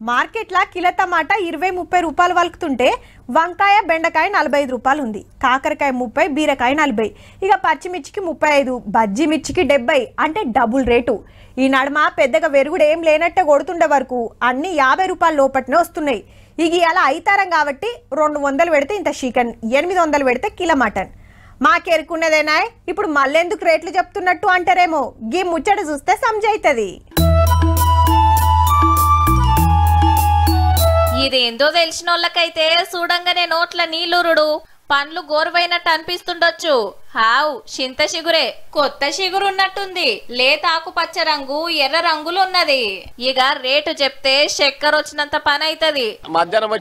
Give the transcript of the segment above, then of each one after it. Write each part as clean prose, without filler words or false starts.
మార్కెట్ల కిలో టమాటా 20-30 రూపాయలు వలుకుతుంటే వంకాయ బెండకాయ 45 రూపాయలు ఉంది. కాకరకాయ 30, బీరకాయ 40. ఇక పచ్చిమిర్చికి 35, బజ్జీ మిర్చికి 70 అంటే డబుల్ రేటు. ఈ నడుమ పెద్దగా వెరుగుడు ఏం లేనట్టే కొడుతుండే వరకు అన్ని 50 రూపాయల లోపట్నే వస్తున్నాయి. ఇక ఇలా అయితారం కాబట్టి 200 పెడితే ఇంత చికెన్, 800 పెడితే కిలో మటన్. మాకెరుకున్నదేనా ఇప్పుడు మళ్ళెందుకు రేట్లు చెప్తున్నట్టు అంటారేమో. గీ ముచ్చట చూస్తే సంజైతది. ఇదేందో తెలిసినోళ్ళకైతే చూడంగానే నోట్ల నీళ్ళురుడు, పండ్లు గోరువైనట్టు అనిపిస్తుండొచ్చు. హావ్ చింత చిగురే, కొత్త చిగురు ఉన్నట్టుంది. లేత ఆకుపచ్చ రంగు, ఎర్ర రంగులు ఉన్నది. ఇక రేటు చెప్తే చక్కెర వచ్చినంత పని అవుతుంది. మధ్యాహ్నం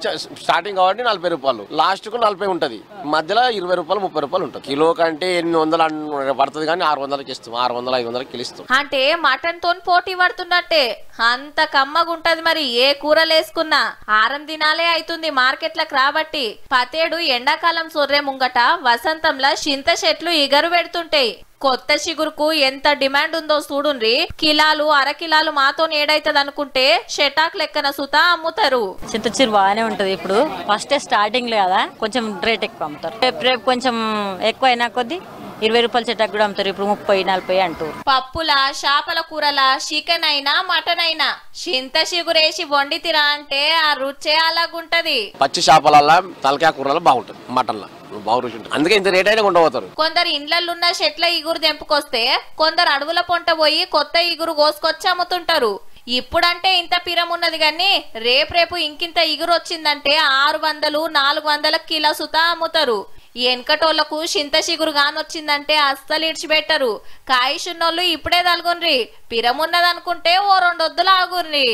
స్టార్టింగ్ కాబట్టి 40 రూపాయలు, లాస్ట్ కు 40 ఉంటది. మధ్యలో 20 రూపాయలు 30 రూపాయలు ఉంటుంది. కిలో కంటే 800 పడుతుంది కానీ 600కి ఇస్తాం, 600-500కి ఇస్తాం. అంటే మటన్ తోని పోటీ పడుతున్నట్టే. అంత కమ్మగుంటది. మరి ఏ కూరలు వేసుకున్నా ఆరం దినాలే అవుతుంది మార్కెట్లకు రాబట్టి. పతేడు ఎండాకాలం సొర్రె ముంగట వసంతంలో చింత చెట్లు ఇగరు పెడుతుంటాయి. కొత్త చిగురుకు ఎంత డిమాండ్ ఉందో చూడుండ్రి. కిలాలు అరకిలాలు మాతో ఏడైతుంది అనుకుంటే షెటాక్ లెక్కన సుత అమ్ముతారు. చింత చిగురు బాగానే ఉంటది. ఇప్పుడు ఫస్ట్ స్టార్టింగ్ కదా కొంచెం రేట్ ఎక్కువ అమ్ముతారు. రేపు కొంచెం ఎక్కువ అయినా కొద్ది 20 రూపాయల చెట్టు కూడా అమ్ముతారు. ఇప్పుడు 30-40 అంటారు. పప్పుల, చేపల కూరల, చికెన్ అయినా మటన్ అయినా చింత చిగురేసి వండితిరా అంటే ఆ రుచే అలాగుంటది. పచ్చి చేపల తలకాయ కూరలో బాగుంటది, మటన్ బాగా రుచి ఉంటుంది. అందుకే ఇంత రేట్ అయినా కొండపోతారు. కొందరు ఇండ్లలున్న చెట్ల ఇగురు తెంపుకొస్తే కొందరు అడవుల పొంట పోయి కొత్త ఇగురు కోసుకొచ్చి అమ్ముతుంటారు. ఇప్పుడంటే ఇంత పిరమున్నది గాని రేపు ఇంకింత ఇగురు వచ్చిందంటే 600-400 కిలో సుత అమ్ముతారు. ఎనకటోళ్లకు చింత చిగురు గానొచ్చిందంటే అస్సలు ఇడిచిపెట్టరు. కాయిషున్నోళ్ళు ఇప్పుడే తలుగుండ్రి, పిరమున్నదనుకుంటే ఓ 2 వద్దులు ఆగుర్రి.